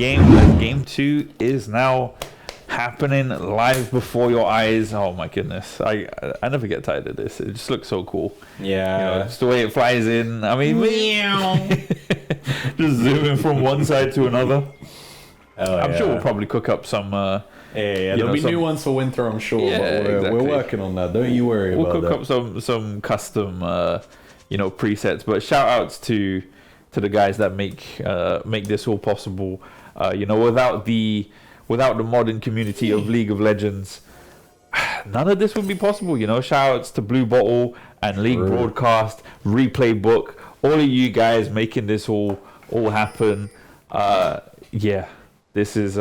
game. As game 2 is now happening live before your eyes. Oh my goodness. I never get tired of this. It just looks so cool. Yeah. Just the way it flies in. I mean, just zooming from one side to another. I'm sure we'll probably cook up some... there'll be new ones for winter, I'm sure. Yeah, but we're working on that. Don't you worry about that. We'll cook up some custom, presets. But shout outs to the guys that make this all possible. Without the modern community of League of Legends, none of this would be possible. Shout outs to Blue Bottle and League Broadcast, Replay Book, all of you guys making this all happen. This is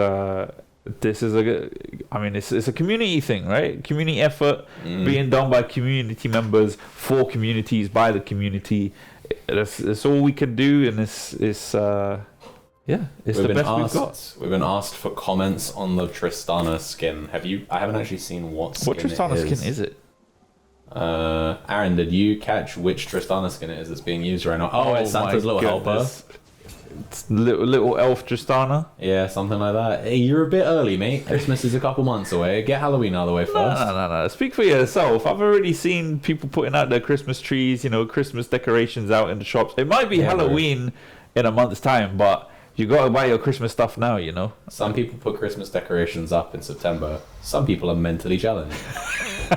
it's a community thing, right? Community effort being done by community members for communities by the community. That's all we can do, and it's the best we've got. We've been asked for comments on the Tristana skin. I haven't actually seen what Tristana skin is it? Aaron, did you catch which Tristana skin it is that's being used right now? Oh, it's Santa's little helper. It's little elf Tristana. Yeah, something like that. Hey, you're a bit early, mate. Christmas is a couple months away. Get Halloween out of the way first. No. Speak for yourself. I've already seen people putting out their Christmas trees, Christmas decorations out in the shops. It might be Halloween in a month's time, but you got to buy your Christmas stuff now, Some people put Christmas decorations up in September. Some people are mentally challenged.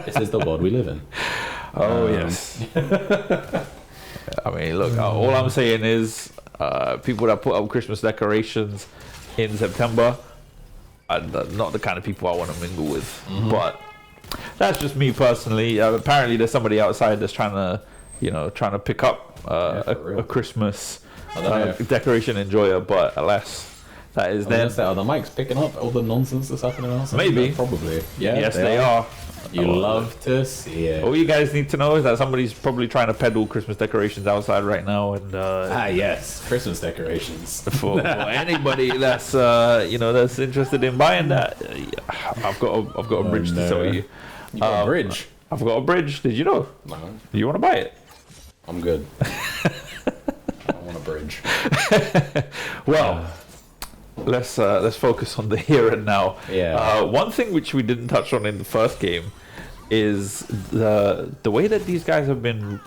This is the world we live in. Oh, yes. I mean, look, all I'm saying is... people that put up Christmas decorations in September are not the kind of people I want to mingle with. But that's just me personally. Apparently, there's somebody outside that's trying to pick up a Christmas decoration enjoyer. But alas, that is them. Are the mics picking up all the nonsense that's happening outside? Maybe, probably. Yeah, yes, they are. You love to see it. All you guys need to know is that somebody's probably trying to peddle Christmas decorations outside right now, and yes, Christmas decorations for anybody that's that's interested in buying that. I've got a bridge to sell you. You got a bridge? I've got a bridge. Did you know? No. You want to buy it? I'm good. I want a bridge. Well. Let's focus on the here and now. Yeah. One thing which we didn't touch on in the first game is the way that these guys have been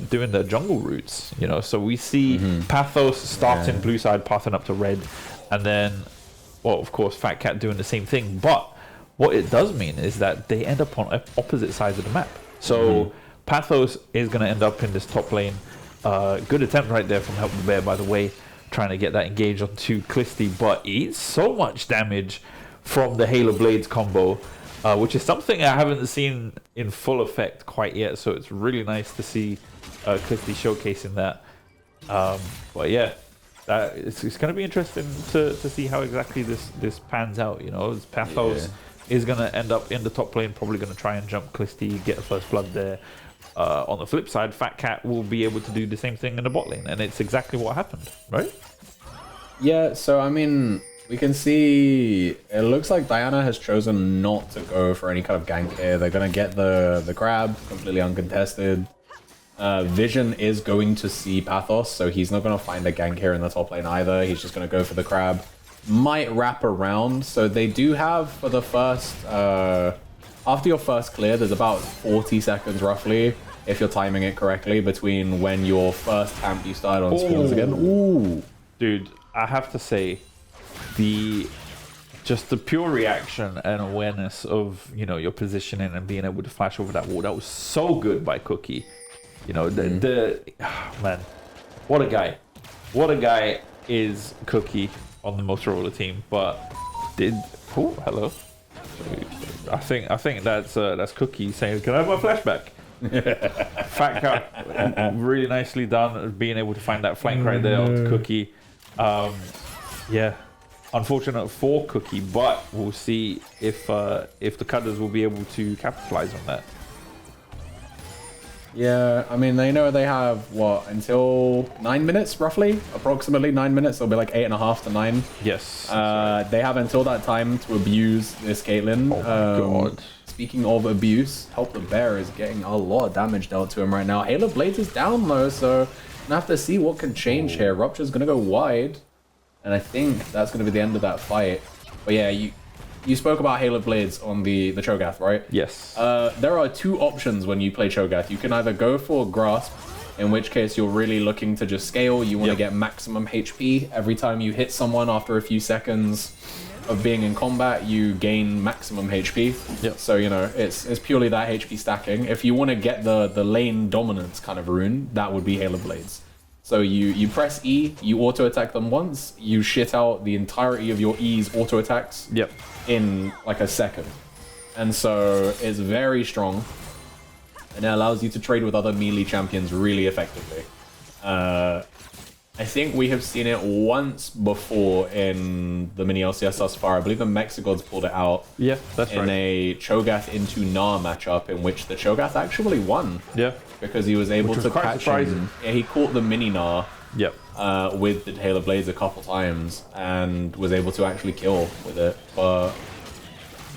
doing their jungle routes. So we see Pathos starting blue side, pathing up to red, and then, well, of course, Fat Cat doing the same thing. But what it does mean is that they end up on opposite sides of the map. So Pathos is going to end up in this top lane. Good attempt right there from Help the Bear, by the way. Trying to get that engaged onto Clisty, but eats so much damage from the Halo Blades combo, which is something I haven't seen in full effect quite yet. So it's really nice to see Clisty showcasing that. But yeah, it's going to be interesting to see how exactly this pans out. Pathos is going to end up in the top lane, probably going to try and jump Clisty, get a first blood there. On the flip side, Fat Cat will be able to do the same thing in the bot lane, and it's exactly what happened, right? Yeah, so I mean, we can see it looks like Diana has chosen not to go for any kind of gank here. They're going to get the grab completely uncontested. Vision is going to see Pathos, so he's not going to find a gank here in the top lane either. He's just going to go for the crab. Might wrap around, so they do have for the first... after your first clear, there's about 40 seconds roughly, if you're timing it correctly, between when your first camp you start on spawns again. Ooh. Dude, I have to say, the pure reaction and awareness of, your positioning and being able to flash over that wall, that was so good by Cookie. Man, what a guy. What a guy is Cookie on the Motorola team, but hello. I think that's Cookie saying, "Can I have my flashback?" Fat Cat, really nicely done, being able to find that flank right there onto Cookie. Unfortunate for Cookie, but we'll see if the Cudders will be able to capitalize on that. Yeah, I mean, they know they have, until 9 minutes, roughly? Approximately 9 minutes. It'll be like 8.5 to 9. Yes. They have until that time to abuse this Caitlyn. Oh my god. Speaking of abuse, Help the Bear is getting a lot of damage dealt to him right now. Halo Blades is down, though, so I'm going to have to see what can change here. Rupture's going to go wide. And I think that's going to be the end of that fight. But yeah, you spoke about Hail of Blades on the Cho'Gath, right? Yes. There are two options when you play Cho'Gath. You can either go for Grasp, in which case you're really looking to just scale. You want to get maximum HP. Every time you hit someone after a few seconds of being in combat, you gain maximum HP. Yep. So, you know, it's purely that HP stacking. If you want to get the lane dominance kind of rune, that would be Hail of Blades. So you press E, you auto attack them once, you shit out the entirety of your E's auto attacks in like a second. And so it's very strong, and it allows you to trade with other melee champions really effectively. I think we have seen it once before in the mini LCS thus far. I believe the Mexigods pulled it out. Yeah, that's right. In a Cho'Gath into Gnar matchup in which the Cho'Gath actually won. Yeah. Because he was able to catch him. Yeah, he caught the mini Gnar. Yep. With the Hail of Blades a couple times and was able to actually kill with it. But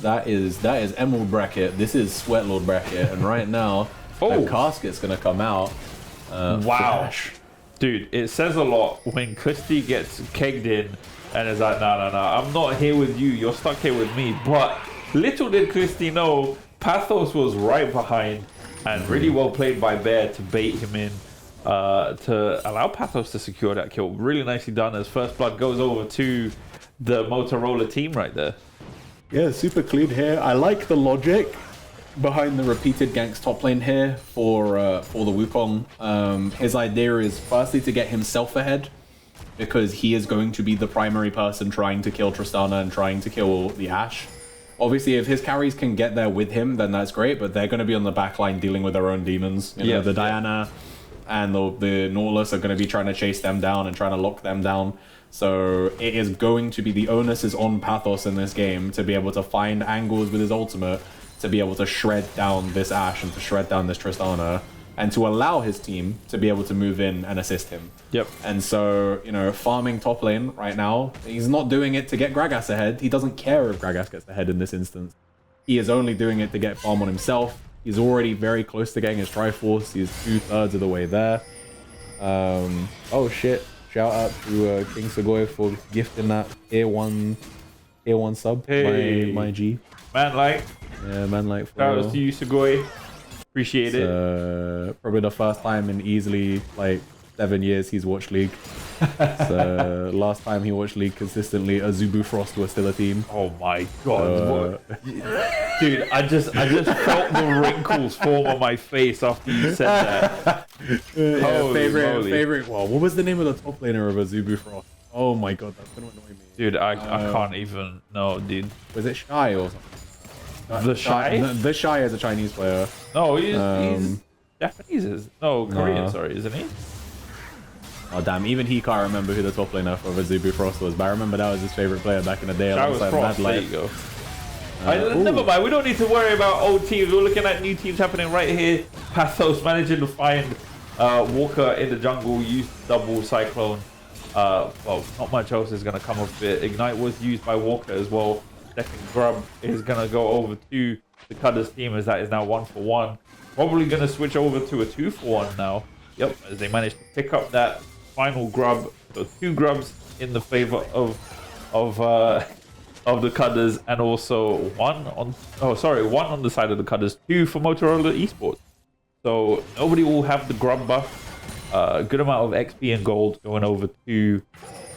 that is Emerald bracket. This is Sweatlord bracket, and right now a casket's gonna come out. Wow. Flash. Dude, it says a lot when Cuties gets kegged in and is like, no, I'm not here with you, you're stuck here with me. But little did Cuties know, Pathos was right behind, and really well played by Bear to bait him in, to allow Pathos to secure that kill. Really nicely done as First Blood goes over to the Motorola team right there. Yeah, super clean here. I like the logic behind the repeated ganks top lane here for the Wukong. His idea is firstly to get himself ahead, because he is going to be the primary person trying to kill Tristana and trying to kill the Ashe. Obviously, if his carries can get there with him, then that's great, but they're going to be on the back line dealing with their own demons. You know, the Diana and the Nautilus are going to be trying to chase them down and trying to lock them down. So it is going to be, the onus is on Pathos in this game to be able to find angles with his ultimate to be able to shred down this Ashe and to shred down this Tristana, and to allow his team to be able to move in and assist him. Yep. And so, you know, farming top lane right now, he's not doing it to get Gragas ahead. He doesn't care if Gragas gets ahead in this instance. He is only doing it to get farm on himself. He's already very close to getting his Triforce. He's 2/3 of the way there. Oh shit. Shout out to King Segoy for gifting that A1 sub. Hey. My G. Man, like. Yeah, man, like. Shout out to you, Segoy. Appreciate it. Probably the first time in easily like 7 years he's watched League. So last time he watched League consistently, Azubu Frost was still a team. Oh my god. Dude, I just felt the wrinkles form on my face after you said that. Favorite. Well, what was the name of the top laner of Azubu Frost? Oh my god, that's gonna annoy me. Dude, I can't even know, dude. Was it Shy or something? The Shy? The Shy is a Chinese player. No, he's Japanese. No, Korean, sorry, isn't he? Oh damn, even he can't remember who the top laner for Azubu Frost was, but I remember that was his favorite player back in the day. That was Frost, there you go. Never mind, we don't need to worry about old teams. We're looking at new teams happening right here. Pathos managing to find Walker in the jungle, used double Cyclone. Well, not much else is going to come of it. Ignite was used by Walker as well. Second grub is going to go over to the Cudders team, as that is now 1-for-1. Probably going to switch over to a 2-for-1 now. Yep, as they managed to pick up that final grub. So 2 grubs in the favor of the Cudders, and also one on the side of the Cudders, 2 for Motorola eSports. So nobody will have the grub buff. Good amount of XP and gold going over to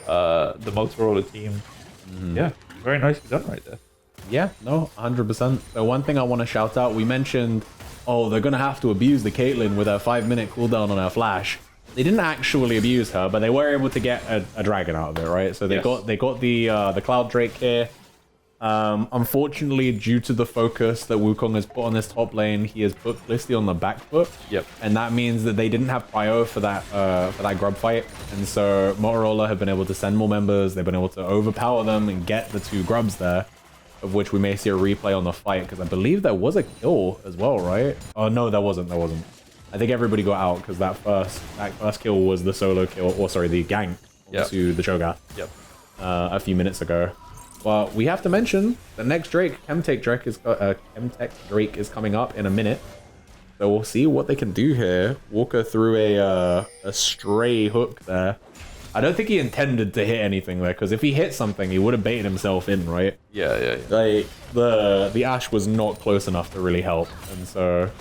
the Motorola team. Yeah, very nicely done right there. Yeah, no, 100%. The one thing I want to shout out, we mentioned, oh, they're going to have to abuse the Caitlyn with her 5-minute cooldown on her flash. They didn't actually abuse her, but they were able to get a dragon out of it, right? So they got the Cloud Drake here. Unfortunately, due to the focus that Wukong has put on this top lane, he has put Felicity on the back foot. Yep. And that means that they didn't have prio for that grub fight. And so Motorola have been able to send more members. They've been able to overpower them and get the 2 grubs there, of which we may see a replay on the fight, because I believe there was a kill as well, right? Oh no, there wasn't. I think everybody got out because that first kill was the solo kill, or sorry, the gank to the Cho'Gath. Yep. A few minutes ago. But we have to mention the next Drake, Chemtech Drake is coming up in a minute. So we'll see what they can do here. Walker threw a stray hook there. I don't think he intended to hit anything there, because if he hit something, he would have baited himself in, right? Yeah. Like, the Ashe was not close enough to really help, and so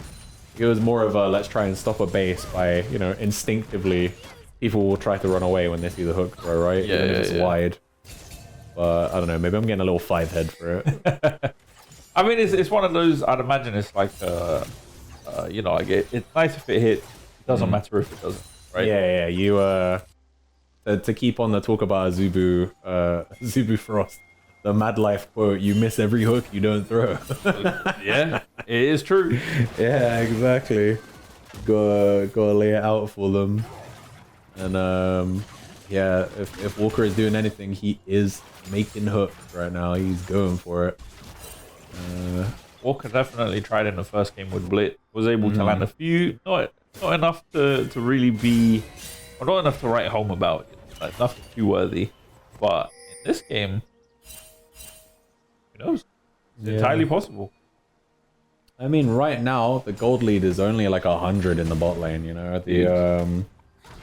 it was more of a let's try and stop a base by, you know, instinctively, people will try to run away when they see the hook throw, right? Yeah, Even if it's wide. But I don't know, maybe I'm getting a little 5-head for it. I mean, it's one of those, I'd imagine it's like, you know, like it's nice if it hits. It doesn't matter if it doesn't, right? Yeah, you, to keep on the talk about Zubu, Zubu Frost, the Mad Life quote, you miss every hook you don't throw. Yeah, it is true. Yeah, exactly. Gotta lay it out for them. And, yeah, if Walker is doing anything, he is making hooks right now. He's going for it. Walker definitely tried in the first game with Blitz. Was able to land a few, not enough to really be, or not enough to write home about. Like, nothing too worthy. But in this game, who knows? It's entirely possible. I mean, right now the gold lead is only like 100 in the bot lane. You know, the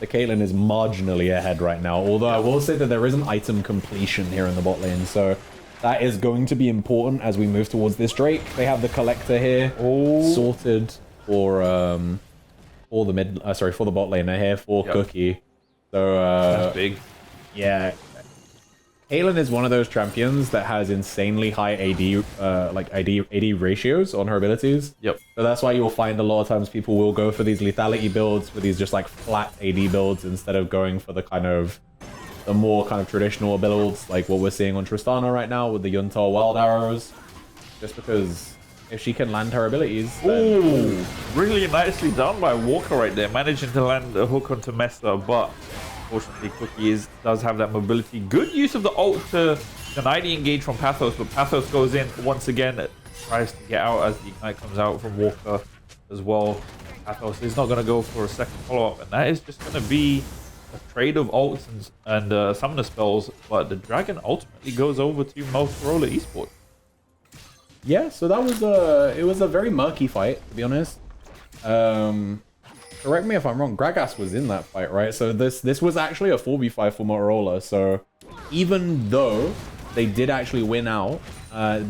Caitlyn is marginally ahead right now. Although I will say that there is an item completion here in the bot lane, so that is going to be important as we move towards this Drake. They have the collector here sorted for the mid. Sorry, for the bot lane. They're here for Cookie. So That's big. Yeah. Caitlyn is one of those champions that has insanely high AD, AD ratios on her abilities. Yep. So that's why you'll find a lot of times people will go for these lethality builds, for these just like flat AD builds, instead of going for the more kind of traditional builds, like what we're seeing on Tristana right now with the Yuntal Wild Arrows. Just because if she can land her abilities, then... Ooh, really nicely done by Walker right there, managing to land a hook onto Mesta, but unfortunately Cookie does have that mobility. Good use of the ult to deny the engage from Pathos, but Pathos goes in once again, tries to get out as the ignite comes out from Walker as well. Pathos is not going to go for a second follow-up, and that is just going to be a trade of ults and summoner spells, but the dragon ultimately goes over to Motorola eSports. Yeah, so that was it was a very murky fight, to be honest. Correct me if I'm wrong, Gragas was in that fight, right? So this was actually a 4v5 for Motorola, so even though they did actually win out,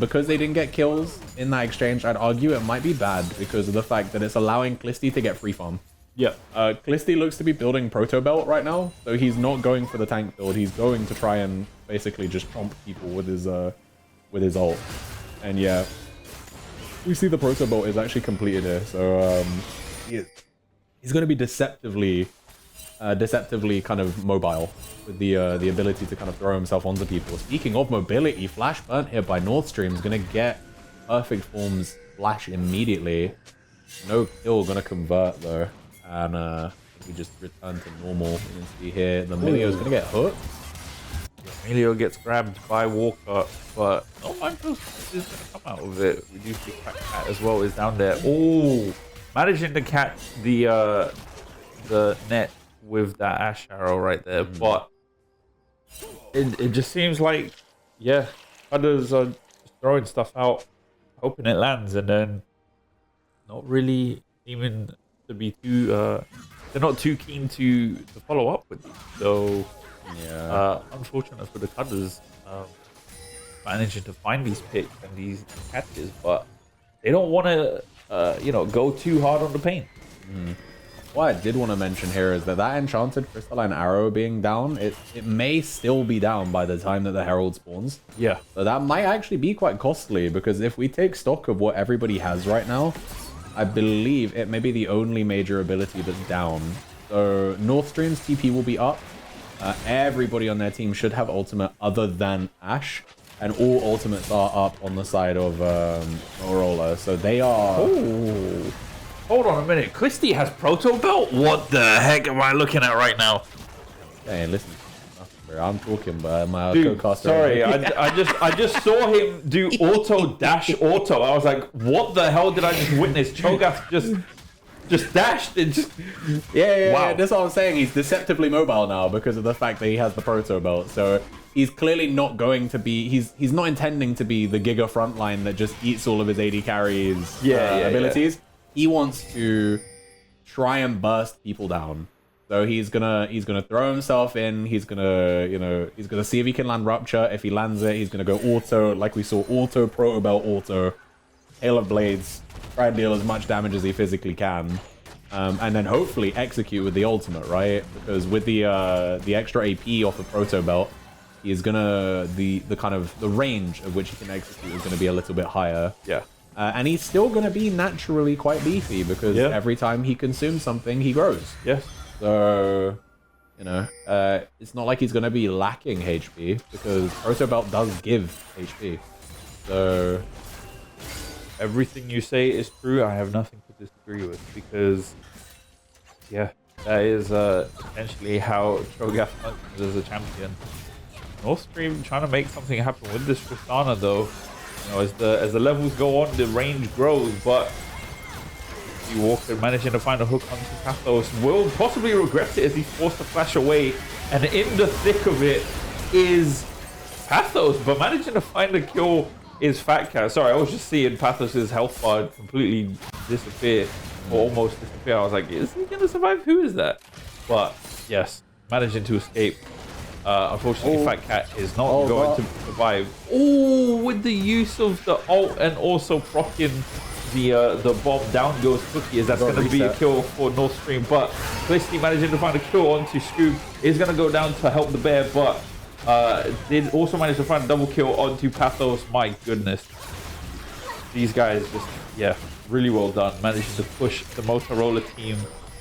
because they didn't get kills in that exchange, I'd argue it might be bad because of the fact that it's allowing Clisty to get free farm. Yeah. Clisty looks to be building Proto Belt right now, so he's not going for the tank build. He's going to try and basically just chomp people with his ult. And yeah, we see the Proto Belt is actually completed here, so he's going to be deceptively kind of mobile with the ability to kind of throw himself onto people. Speaking of mobility, Flash burnt here by North Stream is going to get perfect forms Flash immediately. No kill going to convert though. And we just return to normal. You can see here, the Emilio's going to get hooked. Emilio gets grabbed by Walker, but no Mindful is going to come out of it. We do see Cat as well is down there. Oh, managing to catch the net with that Ashe arrow right there, but it just seems like, yeah, others are just throwing stuff out, hoping it lands, and then not really even to be too they're not too keen to follow up with it. So yeah, unfortunate for the Cudders managing to find these picks and these catches, but they don't want to you know, go too hard on the paint. What I did want to mention here is that enchanted crystalline arrow being down, it may still be down by the time that the Herald spawns. Yeah. So that might actually be quite costly, because if we take stock of what everybody has right now, I believe it may be the only major ability that's down. So North Stream's TP will be up. Everybody on their team should have ultimate other than Ashe. And all ultimates are up on the side of Motorola. So they are... Oh. Hold on a minute. Clisty has Proto Belt? What the heck am I looking at right now? Hey, listen. I'm talking, but my co-caster. Sorry, I just saw him do auto dash auto. I was like, what the hell did I just witness? Cho'Gath just dashed and just yeah. That's what I'm saying. He's deceptively mobile now because of the fact that he has the Proto Belt. So he's clearly not going to be. He's not intending to be the Giga frontline that just eats all of his AD carries abilities. He wants to try and burst people down. So he's gonna throw himself in. He's gonna he's gonna see if he can land Rupture. If he lands it, he's gonna go auto, like we saw, auto Proto Belt, auto Hail of Blades, try and deal as much damage as he physically can, and then hopefully execute with the ultimate, right? Because with the extra AP off the Proto Belt, he's gonna the kind of the range of which he can execute is gonna be a little bit higher. Yeah. And he's still gonna be naturally quite beefy because every time he consumes something, he grows. Yes. So, it's not like he's going to be lacking HP because Proto Belt does give HP. So, everything you say is true. I have nothing to disagree with because, yeah, that is essentially how Cho'Gath functions as a champion. North Stream trying to make something happen with this Tristana though. As the levels go on, the range grows, but Walker managing to find a hook onto Pathos will possibly regret it as he's forced to flash away, and in the thick of it is Pathos, but managing to find a kill is Fat Cat. Sorry, I was just seeing Pathos's health bar completely disappear, or almost disappear. I was like, is he gonna survive? Who is that? But yes, managing to escape. Unfortunately, Fat Cat is not going to survive. Oh, with the use of the ult and also proccing the bomb, down goes Cookie, as that's going to be a kill for North Stream, but Felicity managing to find a kill onto Scoob is going to go down to help the bear, but did also manage to find a double kill onto Pathos. My goodness, these guys just, yeah, really well done, managing to push the Motorola team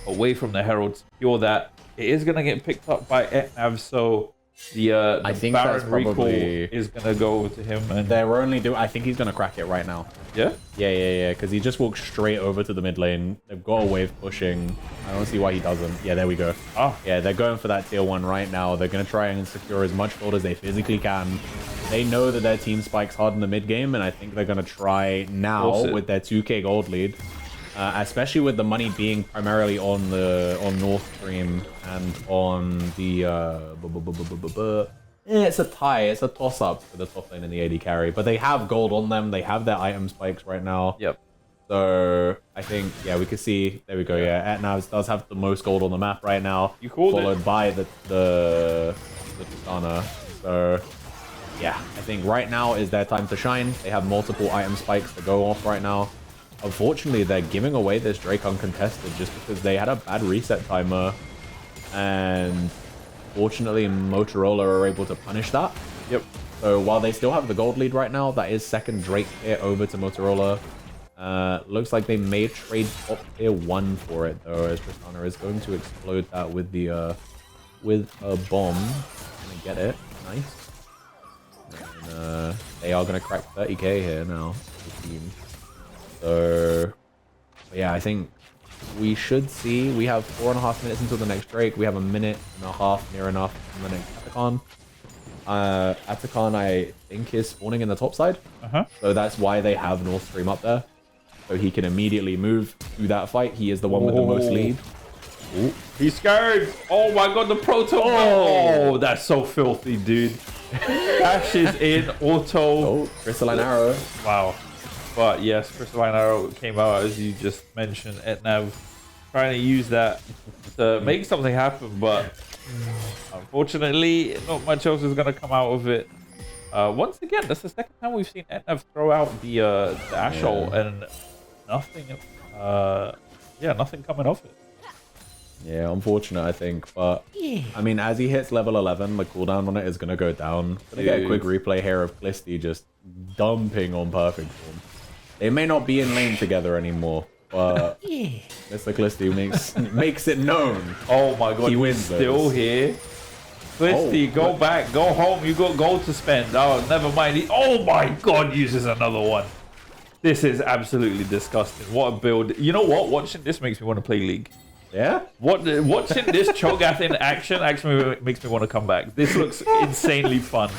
away from the Herald, secure that. It is going to get picked up by Etnav, so the I think Baron recall is going to go to him, and I think he's going to crack it right now. Yeah? Yeah, because he just walked straight over to the mid lane. They've got a wave pushing. I don't see why he doesn't. Yeah, there we go. Oh. Yeah, they're going for that tier 1 right now. They're going to try and secure as much gold as they physically can. They know that their team spikes hard in the mid game, and I think they're going to try now with their 2k gold lead. Especially with the money being primarily on North Stream and on the it's a tie, it's a toss-up for the top lane and the AD carry, but they have gold on them, they have their item spikes right now. Yep. So I think, yeah, we can see, there we go, yeah, Etnavs does have the most gold on the map right now. You called followed it. by the Tristana. So yeah, I think right now is their time to shine. They have multiple item spikes to go off right now. Unfortunately, they're giving away this Drake uncontested just because they had a bad reset timer, and fortunately Motorola are able to punish that. Yep. So while they still have the gold lead right now, that is second Drake here over to Motorola. Looks like they may trade top tier 1 for it though, as Tristana is going to explode that with the with a bomb. Gonna get it, nice. And they are gonna crack 30k here now. The team. So, yeah, I think we should see. We have 4.5 minutes until the next Drake. We have a minute and a half, near enough, from the next Atacon. Atacon, I think, is spawning in the top side. So that's why they have North Stream up there. So he can immediately move to that fight. He is the one with the most lead. Ooh. He's scared. Oh my god, the Proto. Oh, that's so filthy, dude. Dashes in, auto. Oh, Crystalline Arrow. Wow. But yes, Crystalline Arrow came out, as you just mentioned. Etnav trying to use that to make something happen, but unfortunately, not much else is going to come out of it. Once again, that's the second time we've seen Etnav throw out the Ashol, and nothing, nothing coming off it. Yeah, unfortunate, I think. But, I mean, as he hits level 11, the cooldown on it is going to go down. Gonna get a quick replay here of Clisty just dumping on perfect form. They may not be in lane together anymore, but Mr. Clisty makes it known. Oh my god, he wins he's still here. Clisty, go back, go home. You got gold to spend. Oh, never mind. Oh my god, uses another one. This is absolutely disgusting. What a build. You know what? Watching this makes me want to play League. Yeah? Watching this Cho'Gath in action actually makes me want to come back. This looks insanely fun.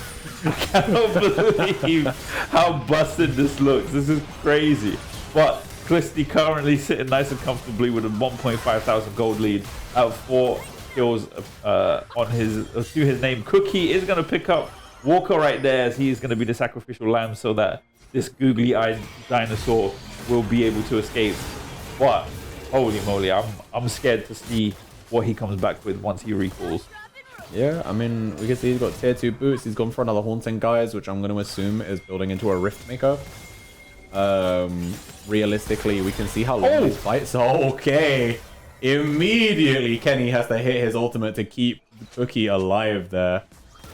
I cannot believe how busted this looks. This is crazy. But Clisty currently sitting nice and comfortably with a 1,500 gold lead out of 4 kills on to his name. Cookie is going to pick up Walker right there, as he's going to be the sacrificial lamb, so that this googly-eyed dinosaur will be able to escape. But holy moly, I'm scared to see what he comes back with once he recalls. Yeah, I mean, we can see he's got tier 2 boots. He's gone for another Haunting Guise, which I'm going to assume is building into a Rift Maker. Realistically, we can see how long these fights are. Okay. Immediately, Kenny has to hit his ultimate to keep Cookie alive there.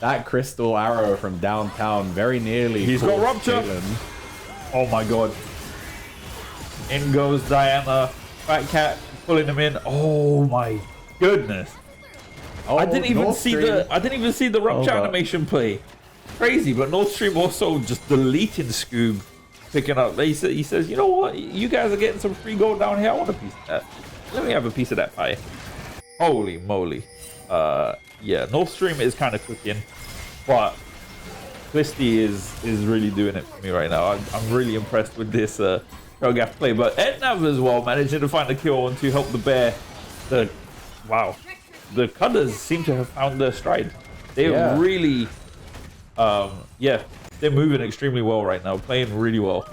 That crystal arrow from downtown very nearly. He's got Rupture. Oh my god. In goes Diana. Fat Cat pulling him in. Oh my goodness. Oh, I didn't even see the Rupture animation play. Crazy, but Nord Stream also just deleting Scoob, picking up. He says, you know what? You guys are getting some free gold down here. I want a piece of that. Let me have a piece of that pie. Holy moly. Yeah, Nord Stream is kind of cooking, but Twisty is really doing it for me right now. I'm really impressed with this Cho'Gath play, but Etnav as well, managing to find the kill and to help the bear. Wow. The Cudders seem to have found their stride. They're really, they're moving extremely well right now, playing really well.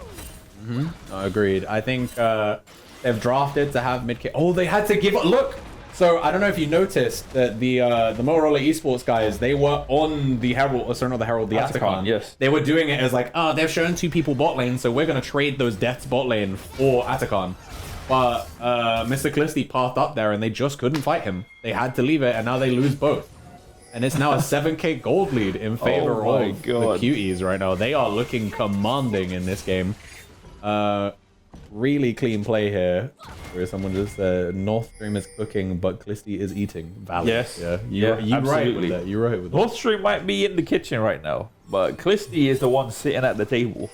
Agreed. I think they've drafted to have mid-kick. Oh, they had to give up. Look! So, I don't know if you noticed that the Motorola eSports guys, they were on the Herald, sorry, not the Herald, the Atacon. Yes. They were doing it as like, oh, they've shown 2 people bot lane, so we're going to trade those deaths bot lane for Atacon. But Mr. Clisty pathed up there and they just couldn't fight him. They had to leave it and now they lose both. And it's now a 7k gold lead in favor of the Cuties right now. They are looking commanding in this game. Really clean play here. Where someone just said, North Stream is cooking, but Clisty is eating. Valid. Yes. Yeah, you're right with that. You're right with that. North Stream might be in the kitchen right now, but Clisty is the one sitting at the table.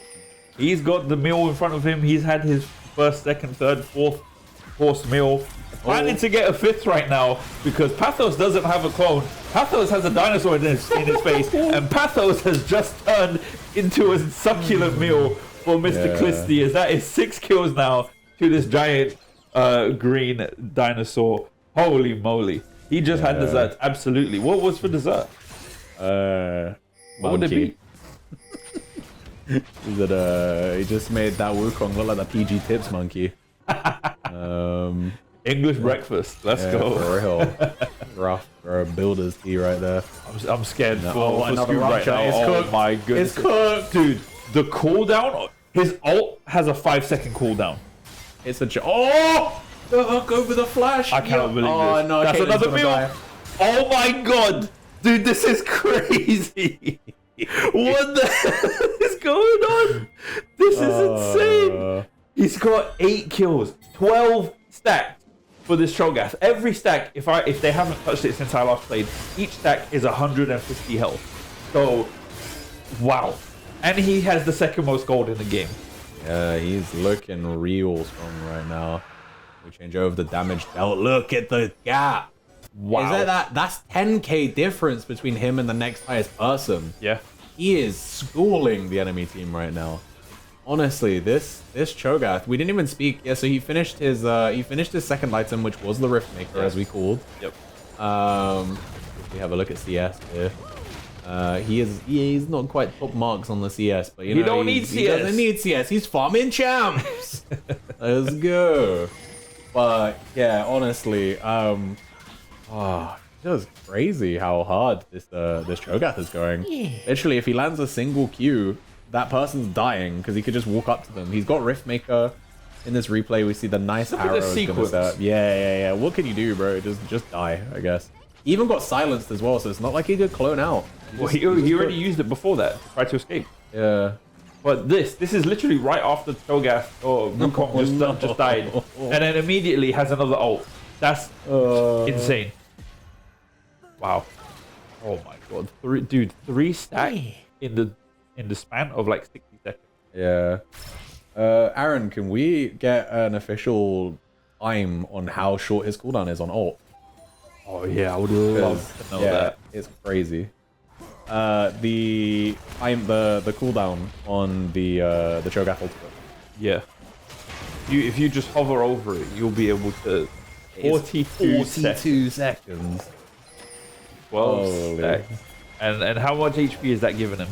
He's got the meal in front of him. He's had his first, second, third, fourth course meal. Planning to get a 5th right now because Pathos doesn't have a clone. Pathos has a dinosaur in his face, and Pathos has just turned into a succulent meal for Mr. Clisty, as that is 6 kills now to this giant green dinosaur. Holy moly. He just had dessert, absolutely. What was for dessert? What would it be? Is it he just made that Wukong look like the PG Tips monkey. English breakfast. Let's go. For real. Rough for a builder's tea right there. I'm scared for another Scoob right now. It's cooked. Oh my goodness. It's cooked. Dude, the cooldown, his ult has a 5-second cooldown. It's a oh! The hook over the flash. I cannot believe this. No, that's Caitlin's another meal. Die. Oh my god. Dude, this is crazy. What the hell is going on? This is insane. He's got 8 kills, 12 stacked for this Cho'Gath. Every stack, if they haven't touched it since I last played, each stack is 150 health. So, wow. And he has the second most gold in the game. Yeah, he's looking real strong right now. We change over the damage dealt. Look at the gap. Wow. Is that's 10k difference between him and the next highest person. Yeah. He is schooling the enemy team right now. Honestly, this Cho'Gath, we didn't even speak. Yeah, so he finished his second item, which was the Rift Maker, as we called. Yep. If we have a look at CS here. He's not quite top marks on the CS, but you know, don't need CS. He doesn't need CS. He's farming champs. Let's go. But yeah, honestly, just crazy how hard this Cho'Gath is going. Literally, if he lands a single Q, that person's dying because he could just walk up to them. He's got Rift Maker. In this replay, we see the nice arrows gonna set. Yeah. What can you do, bro? Just die, I guess. He even got silenced as well, so it's not like he could clone out. Well, he already used it before that to try to escape. Yeah. But this is literally right after Cho'Gath or Wukong just died, and then immediately has another ult. That's insane. Wow. Oh my god. 3 stack in the span of like 60 seconds. Yeah. Aaron, can we get an official time on how short his cooldown is on ult? Oh yeah, I would love to know that. It's crazy. The cooldown on the Cho'Gath ultimate. Yeah. If you just hover over it, you'll be able to 42 seconds. 12 stacks. And how much HP is that giving him?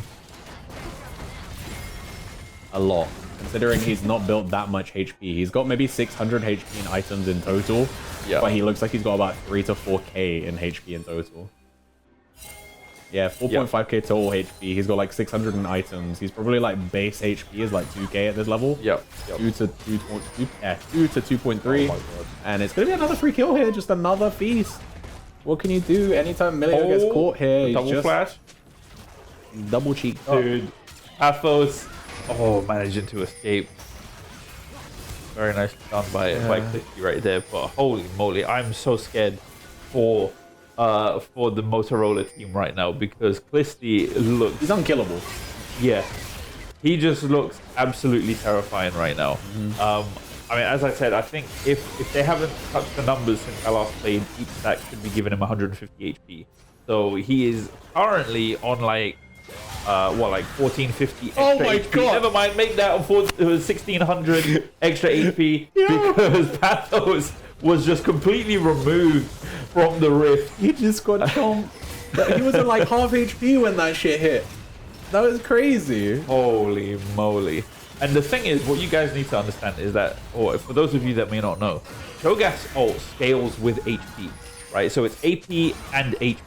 A lot. Considering he's not built that much HP. He's got maybe 600 HP in items in total. Yeah. But he looks like he's got about 3 to 4k in HP in total. Yeah, 4.5k total HP. He's got like 600 in items. He's probably like base HP is like 2k at this level. Yep. 2 to 2.3. Oh and it's gonna be another free kill here, just another feast. What can you do? Anytime Milio gets caught here, he's double just flash. double cheek. Dude, Pathos, managing to escape. Very nicely done by Clicky right there. But holy moly, I'm so scared for the Motorola team right now because Clicky looks... He's unkillable. Yeah. He just looks absolutely terrifying right now. I mean, as I said, I think if they haven't touched the numbers since I last played, each stack should be giving him 150 HP. So he is currently on like 1450 extra HP. God. Never mind, make that 1600 extra HP because Pathos was just completely removed from the rift. He just got chomped. He was at like half HP when that shit hit. That was crazy. Holy moly. And the thing is, what you guys need to understand is that, or for those of you that may not know, Cho'Gath's ult scales with HP, right? So it's AP and HP.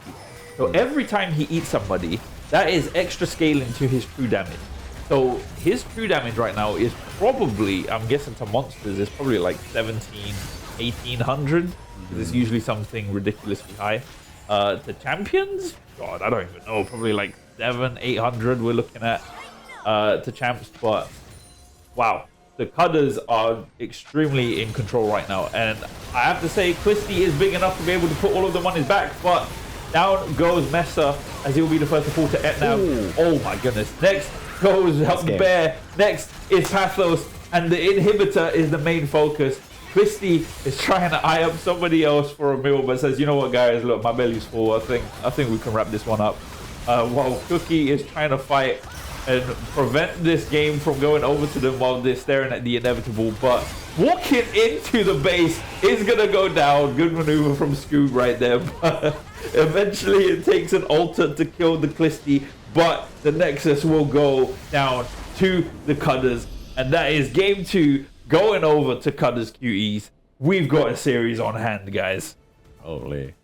So every time he eats somebody, that is extra scaling to his true damage. So his true damage right now is probably, I'm guessing to monsters, is probably like 1800. It's usually something ridiculously high. To champions, God, I don't even know, probably like 800 we're looking at to champs, but wow, the Cudders are extremely in control right now, and I have to say, Twisty is big enough to be able to put all of them on his back, but down goes Mesa as he'll be the first to fall to Etnam. Oh my goodness. Next goes Help the Bear. Next is Pathos, and the inhibitor is the main focus. Twisty is trying to eye up somebody else for a meal, but says, you know what, guys, look, my belly's full. I think we can wrap this one up. While Cookie is trying to fight and prevent this game from going over to them while they're staring at the inevitable, but walking into the base is gonna go down. Good maneuver from Scoob right there, but eventually it takes an altar to kill the Clisty, but the Nexus will go down to the Cudders, and that is game 2 going over to Cudders Cuties. We've got a series on hand, guys. Holy.